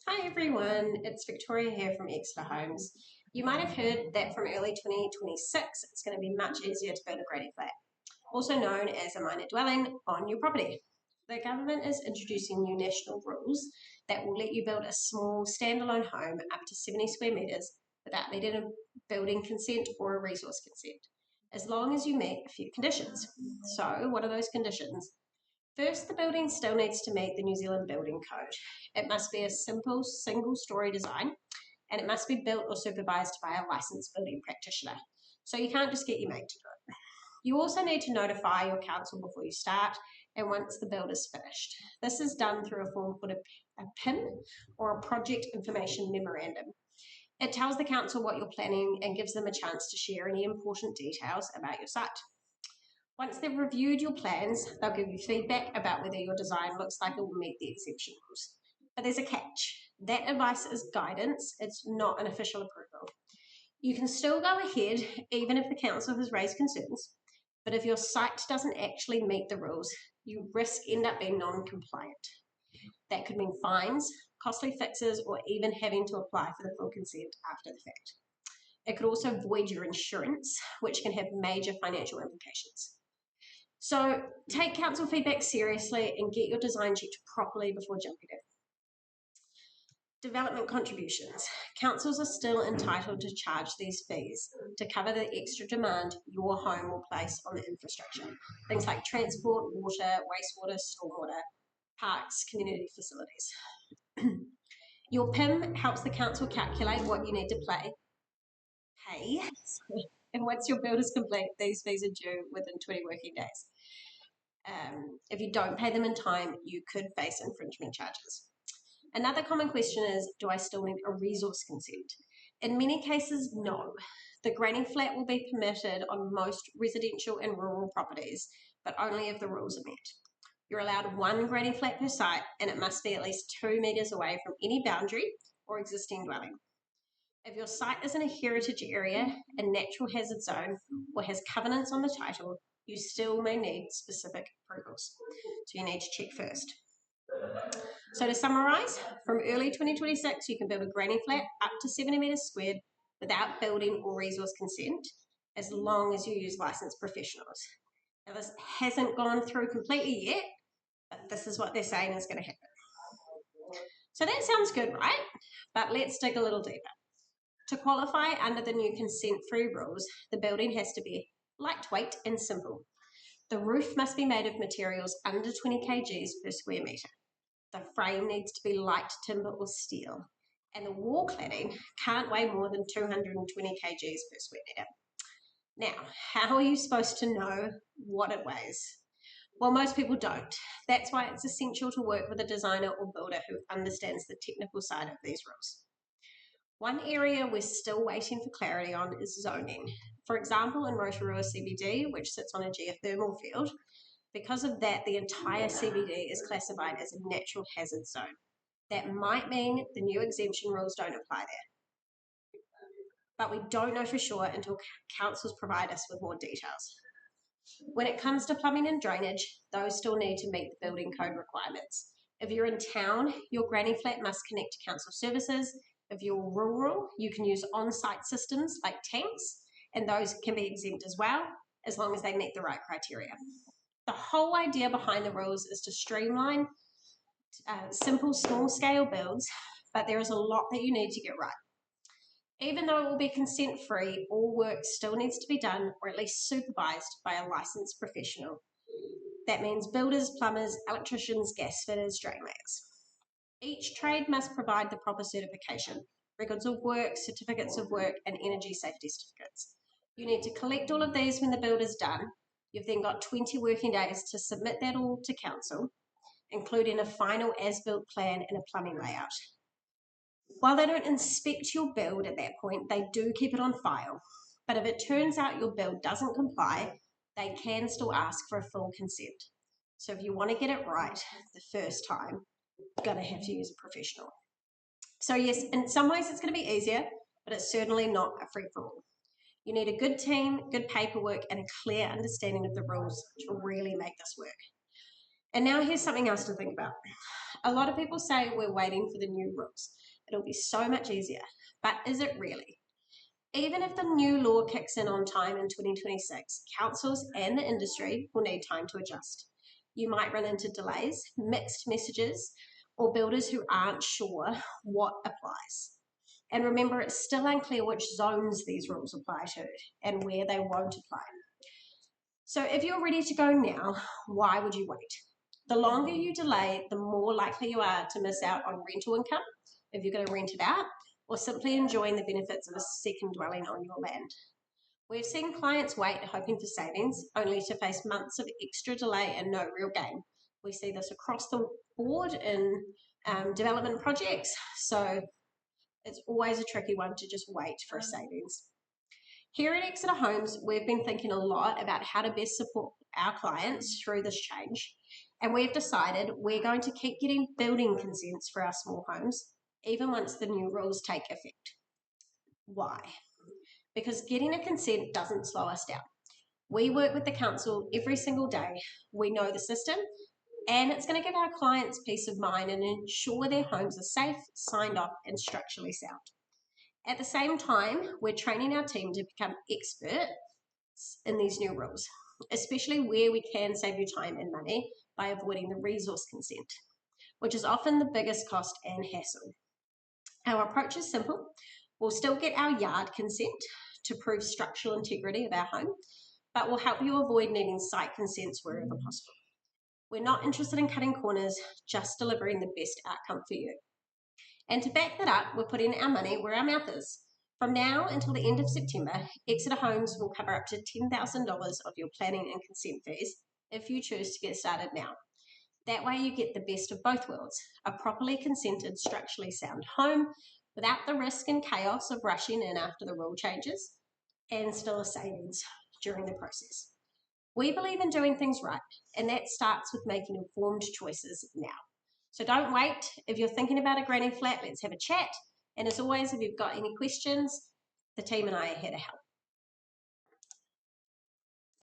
Hi everyone, it's Victoria here from Exeter Homes. You might have heard that from early 2026 it's going to be much easier to build a granny flat, also known as a minor dwelling, on your property. The government is introducing new national rules that will let you build a small standalone home up to 70 square metres without needing a building consent or a resource consent, as long as you meet a few conditions. So, what are those conditions? First, the building still needs to meet the New Zealand Building Code. It must be a simple single story design and it must be built or supervised by a licensed building practitioner. So you can't just get your mate to do it. You also need to notify your council before you start and once the build is finished. This is done through a form called a PIM or a Project Information Memorandum. It tells the council what you're planning and gives them a chance to share any important details about your site. Once they've reviewed your plans, they'll give you feedback about whether your design looks like it will meet the exemption rules. But there's a catch. That advice is guidance, it's not an official approval. You can still go ahead even if the council has raised concerns, but if your site doesn't actually meet the rules, you risk end up being non-compliant. That could mean fines, costly fixes, or even having to apply for the full consent after the fact. It could also void your insurance, which can have major financial implications. So take council feedback seriously and get your design checked properly before jumping in. Development contributions. Councils are still entitled to charge these fees to cover the extra demand your home will place on the infrastructure. Things like transport, water, wastewater, stormwater, parks, community facilities. Your PIM helps the council calculate what you need to pay. And once your build is complete, these fees are due within 20 working days. If you don't pay them in time, you could face infringement charges. Another common question is, do I still need a resource consent? In many cases, no. The granny flat will be permitted on most residential and rural properties, but only if the rules are met. You're allowed one granny flat per site, and it must be at least 2 metres away from any boundary or existing dwelling. If your site is in a heritage area, a natural hazard zone, or has covenants on the title, you still may need specific approvals. So you need to check first. So to summarise, from early 2026, you can build a granny flat up to 70 metres squared without building or resource consent, as long as you use licensed professionals. Now this hasn't gone through completely yet, but this is what they're saying is going to happen. So that sounds good, right? But let's dig a little deeper. To qualify under the new consent-free rules, the building has to be lightweight and simple. The roof must be made of materials under 20 kgs per square metre. The frame needs to be light timber or steel, and the wall cladding can't weigh more than 220 kgs per square metre. Now, how are you supposed to know what it weighs? Well, most people don't. That's why it's essential to work with a designer or builder who understands the technical side of these rules. One area we're still waiting for clarity on is zoning. For example, in Rotorua CBD, which sits on a geothermal field, because of that, the entire CBD is classified as a natural hazard zone. That might mean the new exemption rules don't apply there. But we don't know for sure until councils provide us with more details. When it comes to plumbing and drainage, those still need to meet the building code requirements. If you're in town, your granny flat must connect to council services. If you're rural, you can use on-site systems like tanks, and those can be exempt as well, as long as they meet the right criteria. The whole idea behind the rules is to streamline simple small-scale builds, but there is a lot that you need to get right. Even though it will be consent-free, all work still needs to be done or at least supervised by a licensed professional. That means builders, plumbers, electricians, gas fitters, drain layers. Each trade must provide the proper certification, records of work, certificates of work, and energy safety certificates. You need to collect all of these when the build is done. You've then got 20 working days to submit that all to council, including a final as-built plan and a plumbing layout. While they don't inspect your build at that point, they do keep it on file. But if it turns out your build doesn't comply, they can still ask for a full consent. So if you want to get it right the first time, you're going to have to use a professional. So yes, in some ways it's going to be easier, but it's certainly not a free-for-all. You need a good team, good paperwork, and a clear understanding of the rules to really make this work. And now here's something else to think about. A lot of people say we're waiting for the new rules. It'll be so much easier. But is it really? Even if the new law kicks in on time in 2026, councils and the industry will need time to adjust. You might run into delays, mixed messages, or builders who aren't sure what applies. And remember, it's still unclear which zones these rules apply to and where they won't apply. So if you're ready to go now, why would you wait? The longer you delay, the more likely you are to miss out on rental income if you're going to rent it out, or simply enjoying the benefits of a second dwelling on your land. We've seen clients wait hoping for savings only to face months of extra delay and no real gain. We see this across the board in development projects, so it's always a tricky one to just wait for a savings. Here at Exeter Homes, we've been thinking a lot about how to best support our clients through this change, and we've decided we're going to keep getting building consents for our small homes, even once the new rules take effect. Why? Because getting a consent doesn't slow us down. We work with the council every single day. We know the system, and it's going to give our clients peace of mind and ensure their homes are safe, signed off, and structurally sound. At the same time, we're training our team to become experts in these new rules, especially where we can save you time and money by avoiding the resource consent, which is often the biggest cost and hassle. Our approach is simple. We'll still get our yard consent to prove structural integrity of our home, but we'll help you avoid needing site consents wherever possible. We're not interested in cutting corners, just delivering the best outcome for you. And to back that up, we're putting our money where our mouth is. From now until the end of September, Exeter Homes will cover up to $10,000 of your planning and consent fees if you choose to get started now. That way you get the best of both worlds, a properly consented, structurally sound home without the risk and chaos of rushing in after the rule changes, and still a savings during the process. We believe in doing things right, and that starts with making informed choices now. So don't wait. If you're thinking about a granny flat, let's have a chat. And as always, if you've got any questions, the team and I are here to help.